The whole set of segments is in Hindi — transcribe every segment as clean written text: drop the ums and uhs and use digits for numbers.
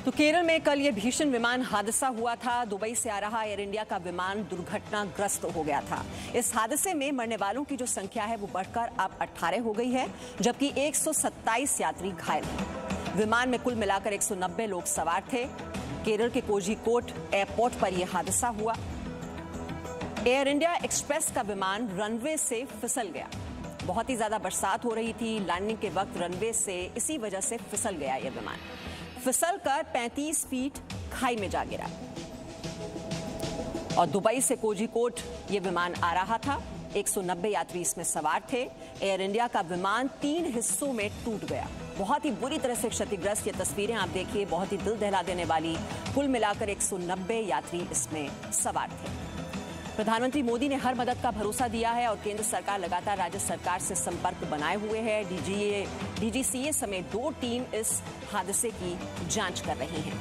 तो केरल में कल ये भीषण विमान हादसा हुआ था। दुबई से आ रहा एयर इंडिया का विमान दुर्घटनाग्रस्त हो गया था। इस हादसे में मरने वालों की जो संख्या है वो बढ़कर अब 18 हो गई है, जबकि 127 यात्री घायल हैं। विमान में कुल मिलाकर 190 लोग सवार थे। केरल के कोझिकोड एयरपोर्ट पर यह हादसा हुआ। एयर इंडिया एक्सप्रेस का विमान रनवे से फिसल गया। बहुत ही ज्यादा बरसात हो रही थी। लैंडिंग के वक्त रनवे से इसी वजह से फिसल गया यह विमान। फिसल कर 35 फीट खाई में जा गिरा। और दुबई से कोझिकोड ये विमान आ रहा था। 190 यात्री इसमें सवार थे। एयर इंडिया का विमान 3 हिस्सों में टूट गया। बहुत ही बुरी तरह से क्षतिग्रस्त। ये तस्वीरें आप देखिए, बहुत ही दिल दहला देने वाली। कुल मिलाकर 190 यात्री इसमें सवार थे। प्रधानमंत्री मोदी ने हर मदद का भरोसा दिया है और केंद्र सरकार लगातार राज्य सरकार से संपर्क बनाए हुए है। डीजीसीए समेत 2 टीम इस हादसे की जांच कर रही हैं।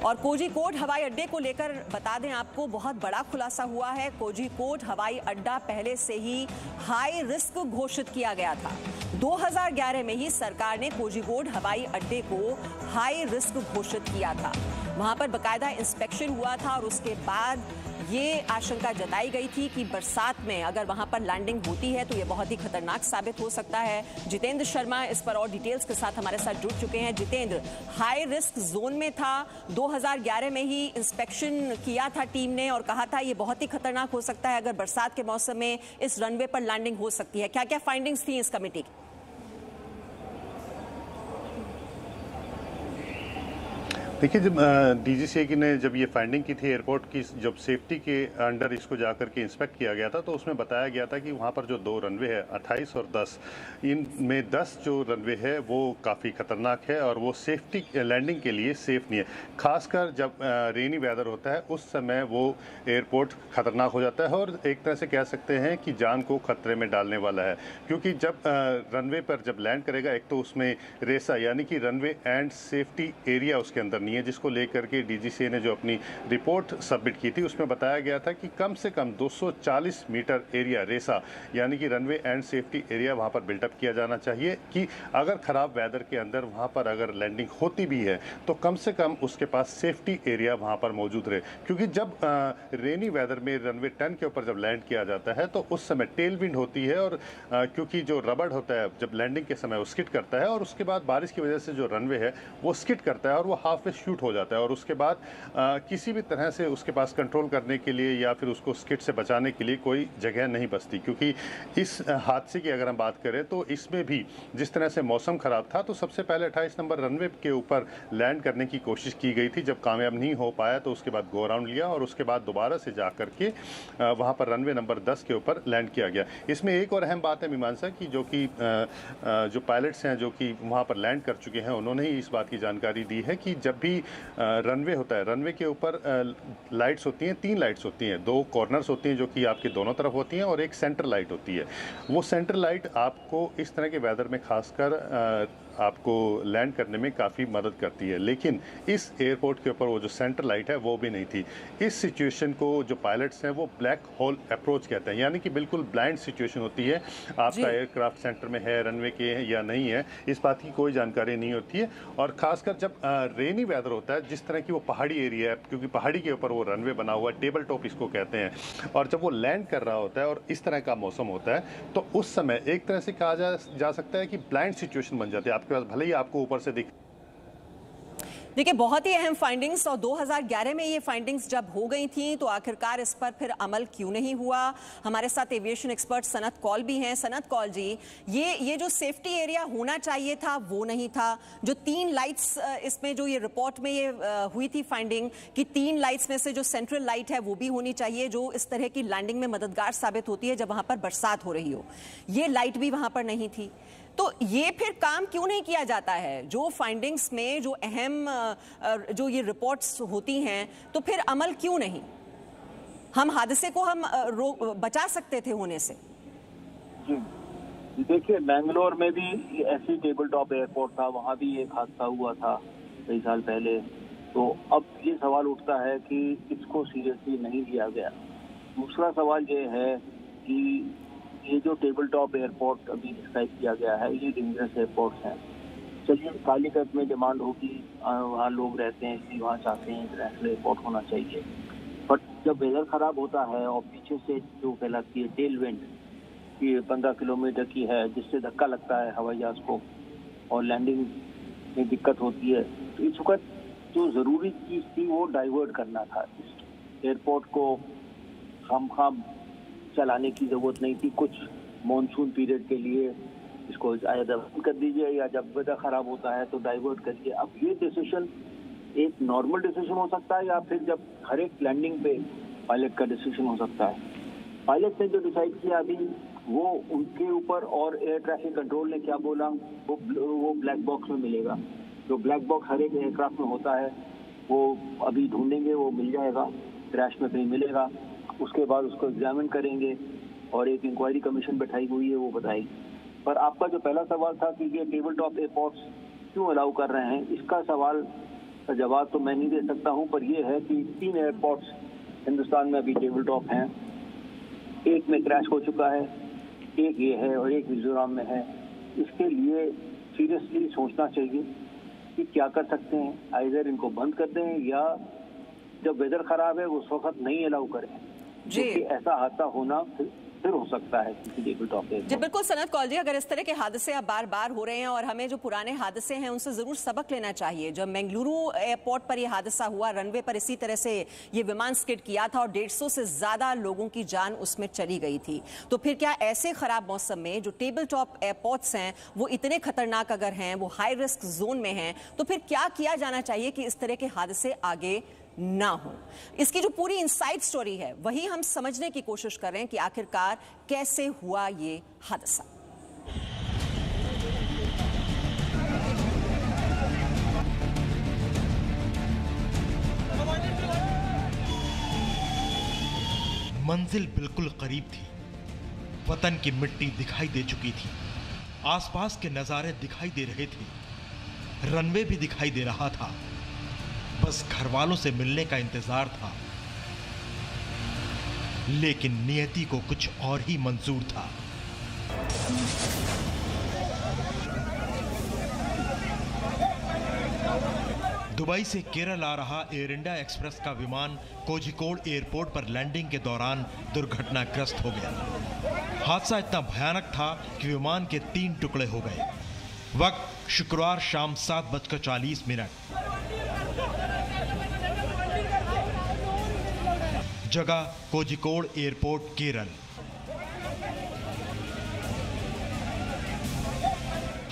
और कोझिकोड हवाई अड्डे को लेकर बता दें आपको, बहुत बड़ा खुलासा हुआ है। कोझिकोड हवाई अड्डा पहले से ही हाई रिस्क घोषित किया गया था। 2011 में ही सरकार ने कोझिकोड हवाई अड्डे को हाई रिस्क घोषित किया था। वहां पर बकायदा इंस्पेक्शन हुआ था और उसके बाद ये आशंका जताई गई थी कि बरसात में अगर वहां पर लैंडिंग होती है तो ये बहुत ही खतरनाक साबित हो सकता है। जितेंद्र शर्मा इस पर और डिटेल्स के साथ हमारे साथ जुड़ चुके हैं। जितेंद्र, हाई रिस्क जोन में था, 2011 में ही इंस्पेक्शन किया था टीम ने और कहा था ये बहुत ही खतरनाक हो सकता है, अगर बरसात के मौसम में इस रनवे पर लैंडिंग हो सकती है। क्या क्या फाइंडिंग्स थी इस कमेटी की? देखिए, जब डीजीसीए ने जब ये फाइंडिंग की थी एयरपोर्ट की, जब सेफ्टी के अंडर इसको जाकर के इंस्पेक्ट किया गया था तो उसमें बताया गया था कि वहाँ पर जो 2 रनवे है 28 और 10, इनमें 10 जो रनवे है वो काफ़ी ख़तरनाक है और वो सेफ्टी लैंडिंग के लिए सेफ़ नहीं है। खासकर जब रेनी वेदर होता है उस समय वो एयरपोर्ट ख़तरनाक हो जाता है और एक तरह से कह सकते हैं कि जान को खतरे में डालने वाला है, क्योंकि जब रनवे पर जब लैंड करेगा, एक तो उसमें रेसा यानी कि रनवे एंड सेफ्टी एरिया उसके अंदर है, जिसको लेकर के डीजीसीए ने जो अपनी रिपोर्ट सबमिट की थी उसमें बताया गया था कि कम से कम 240 मीटर एरिया रेसा यानी कि रनवे एंड सेफ्टी एरिया वहां पर बिल्टअप किया जाना चाहिए कि अगर खराब वेदर के अंदर वहां पर अगर लैंडिंग होती भी है तो कम से कम उसके पास सेफ्टी एरिया वहां पर मौजूद रहे। क्योंकि जब रेनी वेदर में रनवे 10 के ऊपर जब लैंड किया जाता है तो उस समय टेल विंड होती है और क्योंकि जो रबड़ होता है जब लैंडिंग के समय वो स्किड करता है और उसके बाद बारिश की वजह से जो रनवे है वो स्किड करता है और वो हाफ शूट हो जाता है और उसके बाद किसी भी तरह से उसके पास कंट्रोल करने के लिए या फिर उसको स्किड से बचाने के लिए कोई जगह नहीं बचती। क्योंकि इस हादसे की अगर हम बात करें तो इसमें भी जिस तरह से मौसम खराब था तो सबसे पहले 28 नंबर रनवे के ऊपर लैंड करने की कोशिश की गई थी। जब कामयाब नहीं हो पाया तो उसके बाद गो अराउंड लिया और उसके बाद दोबारा से जा करके वहाँ पर रनवे नंबर 10 के ऊपर लैंड किया गया। इसमें एक और अहम बात है मीमांसा की, जो कि जो पायलट्स हैं जो कि वहाँ पर लैंड कर चुके हैं उन्होंने ही इस बात की जानकारी दी है कि जब भी रनवे होता है, रनवे के ऊपर लाइट्स होती हैं, 3 लाइट्स होती हैं, 2 कॉर्नर्स होती हैं जो कि आपके दोनों तरफ होती हैं और एक सेंटर लाइट होती है। वो सेंटर लाइट आपको इस तरह के वेदर में खासकर आपको लैंड करने में काफ़ी मदद करती है, लेकिन इस एयरपोर्ट के ऊपर वो जो सेंटर लाइट है वो भी नहीं थी। इस सिचुएशन को जो पायलट्स हैं वो ब्लैक होल अप्रोच कहते हैं, यानी कि बिल्कुल ब्लाइंड सिचुएशन होती है। आपका एयरक्राफ्ट सेंटर में है, रनवे के है या नहीं है, इस बात की कोई जानकारी नहीं होती है। और खासकर जब रेनी वेदर होता है, जिस तरह की वो पहाड़ी एरिया है, क्योंकि पहाड़ी के ऊपर वो रनवे बना हुआ है, टेबल टॉप इसको कहते हैं, और जब वो लैंड कर रहा होता है और इस तरह का मौसम होता है तो उस समय एक तरह से कहा जा सकता है कि ब्लाइंड सिचुएशन बन जाती है। आपके पास भले ही आपको ऊपर से देखिए, बहुत ही अहम फाइंडिंग्स, और 2011 में ये फाइंडिंग्स जब हो गई थी तो आखिरकार इस पर फिर अमल क्यों नहीं हुआ? हमारे साथ एविएशन एक्सपर्ट सनत कौल भी हैं। सनत कौल जी, ये जो सेफ्टी एरिया होना चाहिए था वो नहीं था। जो 3 लाइट्स इसमें जो ये रिपोर्ट में ये हुई थी फाइंडिंग कि 3 लाइट्स में से जो सेंट्रल लाइट है वो भी होनी चाहिए, जो इस तरह की लैंडिंग में मददगार साबित होती है जब वहां पर बरसात हो रही हो। ये लाइट भी वहां पर नहीं थी। तो ये फिर काम क्यों नहीं किया जाता है? जो फाइंडिंग्स में जो अहम जो ये रिपोर्ट्स होती हैं, तो फिर अमल क्यों नहीं? हम हादसे को हम बचा सकते थे होने से। जी देखिए, बेंगलोर में भी ऐसी टेबल टॉप एयरपोर्ट था, वहाँ भी एक हादसा हुआ था कई साल पहले। तो अब ये सवाल उठता है कि इसको सीरियसली नहीं लिया गया। दूसरा सवाल ये है कि ये जो टेबल टॉप एयरपोर्ट अभी डिस्क्राइब किया गया है, ये डेंजरस एयरपोर्ट हैं। चलिए कालीकट में डिमांड होगी, वहाँ लोग रहते हैं इसलिए वहाँ चाहते हैं इंटरनेशनल एयरपोर्ट होना चाहिए। बट जब वेदर खराब होता है और पीछे से जो कहलाती है टेल विंड की 15 किलोमीटर की है, जिससे धक्का लगता है हवाई जहाज को और लैंडिंग में दिक्कत होती है, तो इस वक्त जो ज़रूरी चीज़ थी वो डाइवर्ट करना था। इस एयरपोर्ट को खाम चलाने की ज़रूरत नहीं थी। कुछ मॉनसून पीरियड के लिए इसको either बंद कर दीजिए या जब वेदर खराब होता है तो डाइवर्ट करिए। अब ये डिसीजन एक नॉर्मल डिसीजन हो सकता है या फिर जब हर एक लैंडिंग पे पायलट का डिसीजन हो सकता है। पायलट ने जो डिसाइड किया अभी वो उनके ऊपर, और एयर ट्रैफिक कंट्रोल ने क्या बोला वो ब्लैक बॉक्स में मिलेगा। जो ब्लैक बॉक्स हर एक एयरक्राफ्ट में होता है वो अभी ढूंढेंगे, वो मिल जाएगा, क्रैश में कहीं मिलेगा। उसके बाद उसको एग्जामिन करेंगे और एक इंक्वायरी कमीशन बैठाई हुई है, वो बताएगी। पर आपका जो पहला सवाल था कि ये टेबल टॉप एयरपोर्ट्स क्यों अलाउ कर रहे हैं, इसका सवाल का जवाब तो मैं नहीं दे सकता हूं, पर यह है कि 3 एयरपोर्ट्स हिंदुस्तान में अभी टेबल टॉप हैं। एक में क्रैश हो चुका है, एक ये है और एक मिजोरम में है। इसके लिए सीरियसली सोचना चाहिए कि क्या कर सकते हैं। आइदर इनको बंद कर दें या जब वेदर खराब है उस वक्त नहीं अलाउ करें, क्योंकि ऐसा हादसा होना फिर हो सकता है किसी टेबल टॉप पे। जी बिल्कुल सनत कौल जी, अगर इस तरह के हादसे अब बार बार हो रहे हैं और हमें जो पुराने हादसे हैं उनसे जरूर सबक लेना चाहिए। जब बेंगलुरु एयरपोर्ट पर यह हादसा हुआ, रनवे पर इसी तरह से ये विमान स्किड किया था और 150 से ज्यादा लोगों की जान उसमें चली गई थी। तो फिर क्या ऐसे खराब मौसम में जो टेबल टॉप एयरपोर्ट्स हैं वो इतने खतरनाक अगर हैं, वो हाई रिस्क जोन में हैं, तो फिर क्या किया जाना चाहिए कि इस तरह के हादसे आगे ना हो? इसकी जो पूरी इनसाइड स्टोरी है वही हम समझने की कोशिश कर रहे हैं कि आखिरकार कैसे हुआ ये हादसा। मंजिल बिल्कुल करीब थी, वतन की मिट्टी दिखाई दे चुकी थी, आसपास के नजारे दिखाई दे रहे थे, रनवे भी दिखाई दे रहा था, बस घर वालों से मिलने का इंतजार था। लेकिन नियति को कुछ और ही मंजूर था। दुबई से केरल आ रहा एयर इंडिया एक्सप्रेस का विमान कोझिकोड एयरपोर्ट पर लैंडिंग के दौरान दुर्घटनाग्रस्त हो गया। हादसा इतना भयानक था कि विमान के 3 टुकड़े हो गए। वक्त शुक्रवार शाम 7:40। जगह कोझिकोड एयरपोर्ट, केरल।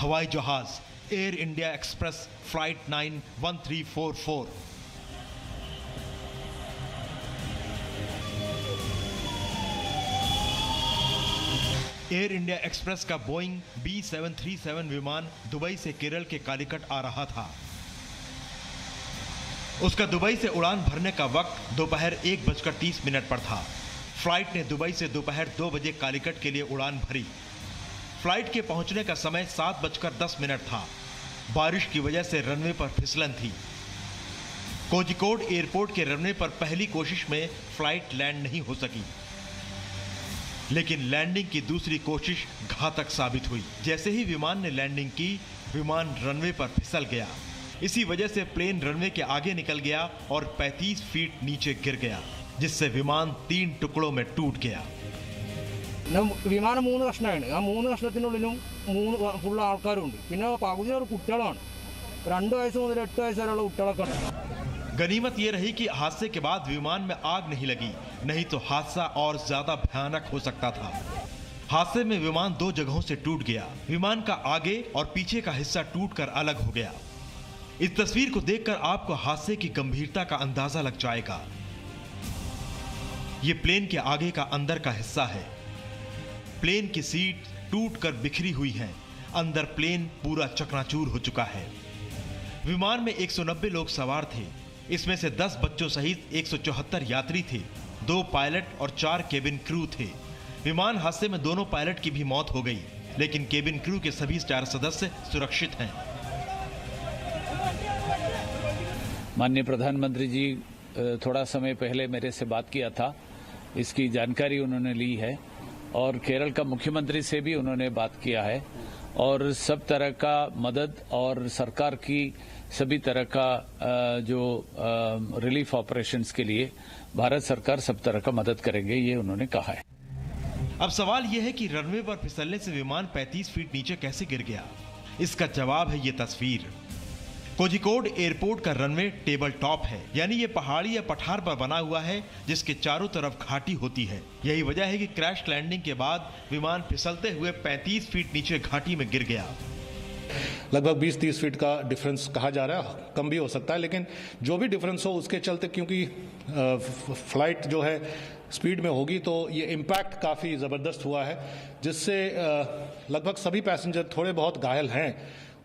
हवाई जहाज air India express flight 91344। Air India express का बोइंग B737 विमान दुबई से केरल के कालीकट आ रहा था। उसका दुबई से उड़ान भरने का वक्त दोपहर 1:30 पर था। फ्लाइट ने दुबई से दोपहर 2 बजे कालीकट के लिए उड़ान भरी। फ्लाइट के पहुंचने का समय 7:10 था। बारिश की वजह से रनवे पर फिसलन थी। कोझिकोड एयरपोर्ट के रनवे पर पहली कोशिश में फ्लाइट लैंड नहीं हो सकी, लेकिन लैंडिंग की दूसरी कोशिश घातक साबित हुई। जैसे ही विमान ने लैंडिंग की, विमान रनवे पर फिसल गया। इसी वजह से प्लेन रनवे के आगे निकल गया और 35 फीट नीचे गिर गया, जिससे विमान 3 टुकड़ों में टूट गया। വിമാനം 3 കഷ്ണമാണ്. ആ 3 കഷ്ണത്തിനുള്ളിലും 3 ഫുൾ ആൾക്കാരുണ്ട്. പിന്നെ പകുതി ഒരു കുട്ടികളാണ്. 2 വയസ്സ് മുതൽ 8 വയസ്സ് വരെയുള്ള കുട്ടികളൊക്കെ ഉണ്ട്. गनीमत यह रही कि हादसे के बाद विमान में आग नहीं लगी, नहीं तो हादसा और ज्यादा भयानक हो सकता था। हादसे में विमान 2 जगहों से टूट गया। विमान का आगे और पीछे का हिस्सा टूटकर अलग हो गया। इस तस्वीर को देखकर आपको हादसे की गंभीरता का अंदाजा लग जाएगा। यह प्लेन के आगे का अंदर का हिस्सा है। प्लेन की सीट टूटकर बिखरी हुई है। अंदर प्लेन पूरा चकनाचूर हो चुका है। विमान में 190 लोग सवार थे। इसमें से 10 बच्चों सहित 174 यात्री थे। 2 पायलट और 4 केबिन क्रू थे। विमान हादसे में दोनों पायलट की भी मौत हो गई, लेकिन केबिन क्रू के सभी 4 सदस्य सुरक्षित हैं। माननीय प्रधानमंत्री जी थोड़ा समय पहले मेरे से बात किया था, इसकी जानकारी उन्होंने ली है और केरल का मुख्यमंत्री से भी उन्होंने बात किया है और सब तरह का मदद और सरकार की सभी तरह का जो रिलीफ ऑपरेशंस के लिए भारत सरकार सब तरह का मदद करेंगे, ये उन्होंने कहा है। अब सवाल यह है कि रनवे पर फिसलने से विमान 35 फीट नीचे कैसे गिर गया। इसका जवाब है ये तस्वीर। कोझिकोड एयरपोर्ट का रनवे टेबल टॉप है, यानी ये पहाड़ी या पठार पर बना हुआ है जिसके चारों तरफ घाटी होती है। यही वजह है कि क्रैश लैंडिंग के बाद विमान फिसलते हुए 35 फीट नीचे घाटी में गिर गया। लगभग 20-30 फीट का डिफरेंस कहा जा रहा है, कम भी हो सकता है, लेकिन जो भी डिफरेंस हो उसके चलते, क्योंकि फ्लाइट जो है स्पीड में होगी तो ये इम्पैक्ट काफ़ी ज़बरदस्त हुआ है, जिससे लगभग सभी पैसेंजर थोड़े बहुत घायल हैं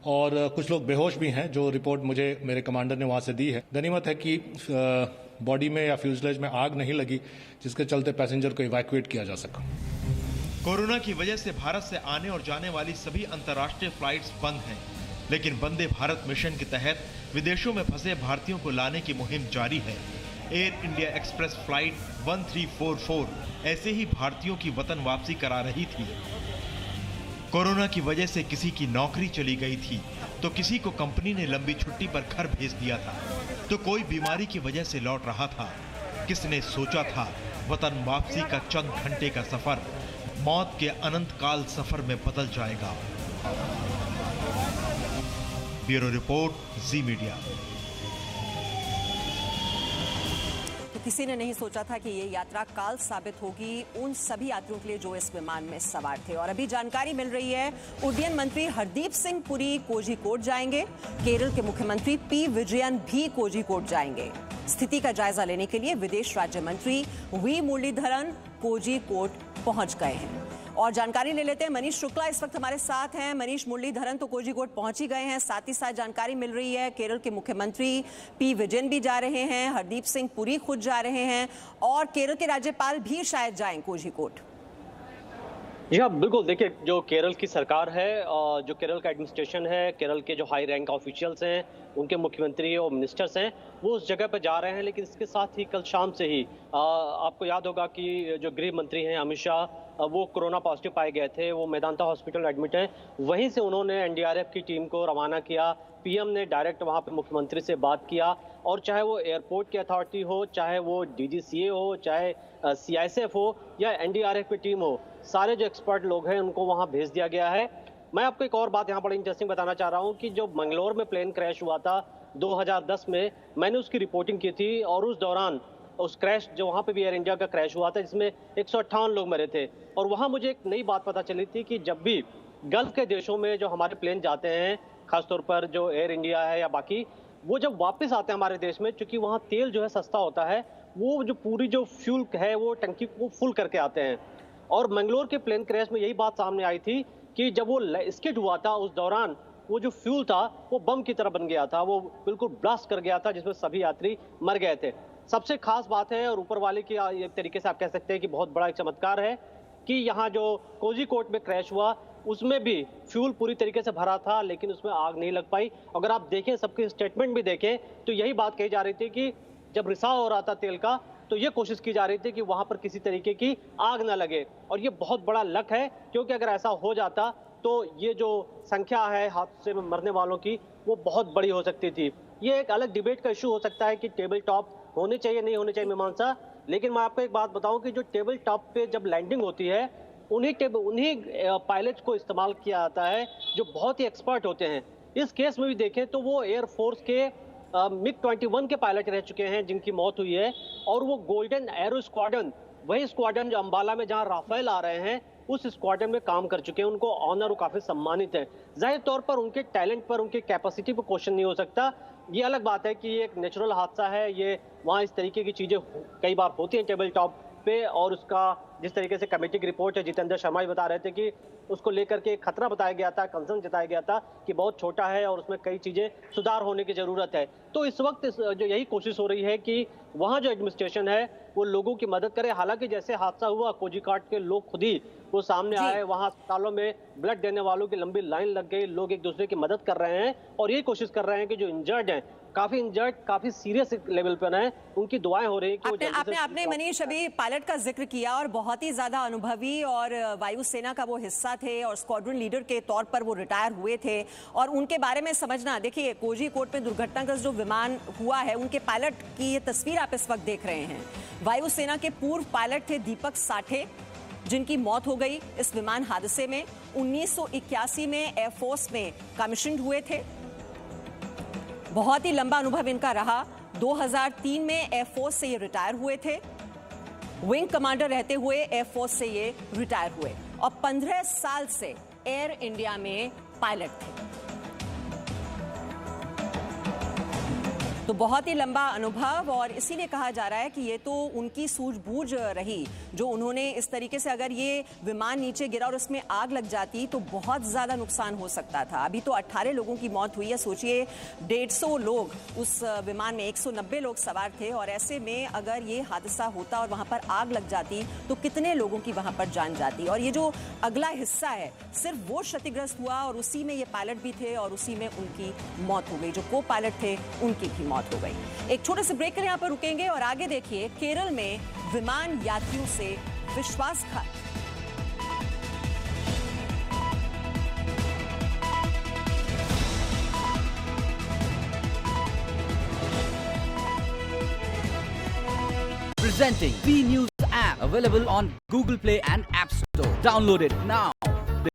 और कुछ लोग बेहोश भी हैं, जो रिपोर्ट मुझे मेरे कमांडर ने वहाँ से दी है। गनीमत है कि बॉडी में या फ्यूजलेज में आग नहीं लगी, जिसके चलते पैसेंजर को इवैक्यूएट किया जा सका। कोरोना की वजह से भारत से आने और जाने वाली सभी अंतर्राष्ट्रीय फ्लाइट्स बंद हैं, लेकिन वंदे भारत मिशन के तहत विदेशों में फंसे भारतीयों को लाने की मुहिम जारी है। एयर इंडिया एक्सप्रेस फ्लाइट 1344 ऐसे ही भारतीयों की वतन वापसी करा रही थी। कोरोना की वजह से किसी की नौकरी चली गई थी, तो किसी को कंपनी ने लंबी छुट्टी पर घर भेज दिया था, तो कोई बीमारी की वजह से लौट रहा था। किसने सोचा था वतन वापसी का चंद घंटे का सफर मौत के अनंत काल सफर में बदल जाएगा। ब्यूरो रिपोर्ट, जी मीडिया। तो किसी ने नहीं सोचा था कि ये यात्रा काल साबित होगी उन सभी यात्रियों के लिए जो इस विमान में सवार थे। और अभी जानकारी मिल रही है, उड्डयन मंत्री हरदीप सिंह पुरी कोझिकोड जाएंगे। केरल के मुख्यमंत्री पी विजयन भी कोझिकोड जाएंगे। स्थिति का जायजा लेने के लिए विदेश राज्य मंत्री वी मुरलीधरन कोझिकोड पहुंच गए हैं। और जानकारी ले लेते हैं, मनीष शुक्ला इस वक्त हमारे साथ हैं। मनीष, मुरलीधरन तो कोझिकोड पहुंच ही गए हैं, साथ ही साथ जानकारी मिल रही है केरल के मुख्यमंत्री पी विजयन भी जा रहे हैं, हरदीप सिंह पुरी खुद जा रहे हैं और केरल के राज्यपाल भी शायद जाएं कोझिकोड। जी हाँ, बिल्कुल। देखिए, जो केरल की सरकार है और जो केरल का एडमिनिस्ट्रेशन है, केरल के जो हाई रैंक ऑफिशियल्स हैं, उनके मुख्यमंत्री और मिनिस्टर्स हैं, वो उस जगह पर जा रहे हैं। लेकिन इसके साथ ही कल शाम से ही आपको याद होगा कि जो गृह मंत्री हैं अमित शाह, वो कोरोना पॉजिटिव पाए गए थे, वो मेदांता हॉस्पिटल एडमिट हैं। वहीं से उन्होंने एनडीआरएफ की टीम को रवाना किया। पीएम ने डायरेक्ट वहाँ पर मुख्यमंत्री से बात किया और चाहे वो एयरपोर्ट की अथॉरिटी हो, चाहे वो डीजीसीए हो, चाहे सीआईएसएफ हो या एनडीआरएफ की टीम हो, सारे जो एक्सपर्ट लोग हैं उनको वहाँ भेज दिया गया है। मैं आपको एक और बात यहाँ बड़ी इंटरेस्टिंग बताना चाह रहा हूँ कि जो मंगलोर में प्लेन क्रैश हुआ था 2010 में, मैंने उसकी रिपोर्टिंग की थी और उस दौरान उस क्रैश जो वहाँ पे भी एयर इंडिया का क्रैश हुआ था जिसमें 158 लोग मरे थे। और वहाँ मुझे एक नई बात पता चली थी कि जब भी गल्फ के देशों में जो हमारे प्लेन जाते हैं, खासतौर पर जो एयर इंडिया है या बाकी, वो जब वापस आते हैं हमारे देश में, चूंकि वहाँ तेल जो है सस्ता होता है, वो जो पूरी जो फ्यूल है वो टंकी को फुल करके आते हैं। और मंगलोर के प्लेन क्रैश में यही बात सामने आई थी कि जब वो स्किड हुआ था उस दौरान वो जो फ्यूल था वो बम की तरह बन गया था, वो बिल्कुल ब्लास्ट कर गया था जिसमें सभी यात्री मर गए थे। सबसे खास बात है और ऊपर वाले की एक तरीके से आप कह सकते हैं कि बहुत बड़ा एक चमत्कार है कि यहाँ जो कोझिकोड में क्रैश हुआ उसमें भी फ्यूल पूरी तरीके से भरा था लेकिन उसमें आग नहीं लग पाई। अगर आप देखें, सबके स्टेटमेंट भी देखें तो यही बात कही जा रही थी कि जब रिसाव हो रहा था तेल का तो ये कोशिश की जा रही थी कि वहां पर किसी तरीके की आग ना लगे। और ये बहुत बड़ा लक है क्योंकि अगर ऐसा हो जाता तो ये जो संख्या है हादसे में मरने वालों की वो बहुत बड़ी हो सकती थी। ये एक अलग डिबेट का इशू हो सकता है कि टेबल टॉप होने चाहिए नहीं होने चाहिए मीमांसा, लेकिन मैं आपको एक बात बताऊं कि जो टेबल टॉप पे जब लैंडिंग होती है उन्हीं पायलट को इस्तेमाल किया जाता है जो बहुत ही एक्सपर्ट होते हैं। इस केस में भी देखें तो वो एयरफोर्स के MiG-21 के पायलट रह चुके हैं जिनकी मौत हुई है और वो गोल्डन एरो स्क्वाड्रन, वही स्क्वाड्रन जो अंबाला में जहां राफेल आ रहे हैं उस स्क्वाड्रन में काम कर चुके हैं। उनको ऑनर वो काफी सम्मानित है। जाहिर तौर पर उनके टैलेंट पर, उनकी कैपेसिटी पर क्वेश्चन नहीं हो सकता। ये अलग बात है कि ये एक नेचुरल हादसा है, ये वहाँ इस तरीके की चीजें कई बार होती हैं टेबल टॉप पे। और उसका जिस तरीके से कमेटी की रिपोर्ट है, जितेंद्र शर्मा बता रहे थे कि उसको लेकर के खतरा बताया गया था, कंसर्न जताया गया था कि बहुत छोटा है और उसमें कई चीजें सुधार होने की जरूरत है। तो इस वक्त जो यही कोशिश हो रही है कि वहाँ जो एडमिनिस्ट्रेशन है वो लोगों की मदद करे। हालांकि जैसे हादसा हुआ कोझिकोड के लोग खुद ही वो सामने आए, वहाँ अस्पतालों में ब्लड देने वालों की लंबी लाइन लग गई, लोग एक दूसरे की मदद कर रहे हैं और ये कोशिश कर रहे हैं कि जो इंजर्ड हैं, काफी सीरियस लेवल पर हैं, उनकी दुआएं हो रही है कि आपने मनीष अभी पायलट का जिक्र किया और बहुत बहुत ही ज्यादा अनुभवी और वायुसेना का वो हिस्सा थे और स्क्वाड्रन लीडर के तौर पर वो रिटायर हुए थे, और उनके बारे में समझना, देखिए कोझीकोड में दुर्घटनाग्रस्त जो विमान हुआ है उनके पायलट की ये तस्वीर आप इस वक्त देख रहे हैं। वायुसेना के पूर्व पायलट थे दीपक साठे, जिनकी मौत हो गई इस विमान हादसे में। 1981 में एयरफोर्स में कमीशन्ड हुए थे, बहुत ही लंबा अनुभव इनका रहा। 2003 में एयरफोर्स से ये रिटायर हुए थे, विंग कमांडर रहते हुए एयरफोर्स से ये रिटायर हुए और 15 साल से एयर इंडिया में पायलट थे। तो बहुत ही लंबा अनुभव, और इसीलिए कहा जा रहा है कि ये तो उनकी सूझबूझ रही जो उन्होंने इस तरीके से, अगर ये विमान नीचे गिरा और उसमें आग लग जाती तो बहुत ज्यादा नुकसान हो सकता था। अभी तो 18 लोगों की मौत हुई है, सोचिए 150 लोग उस विमान में, 190 लोग सवार थे, और ऐसे में अगर ये हादसा होता और वहां पर आग लग जाती तो कितने लोगों की वहां पर जान जाती। और ये जो अगला हिस्सा है सिर्फ वो क्षतिग्रस्त हुआ और उसी में ये पायलट भी थे और उसी में उनकी मौत हो गई। जो को पायलट थे उनकी भी मौत हो गई। एक छोटे से ब्रेक के लिए यहाँ पर रुकेंगे और आगे देखिए केरल में विमान यात्रियों से विश्वासघात। Presenting V News app, available on Google Play and App Store. Download it now.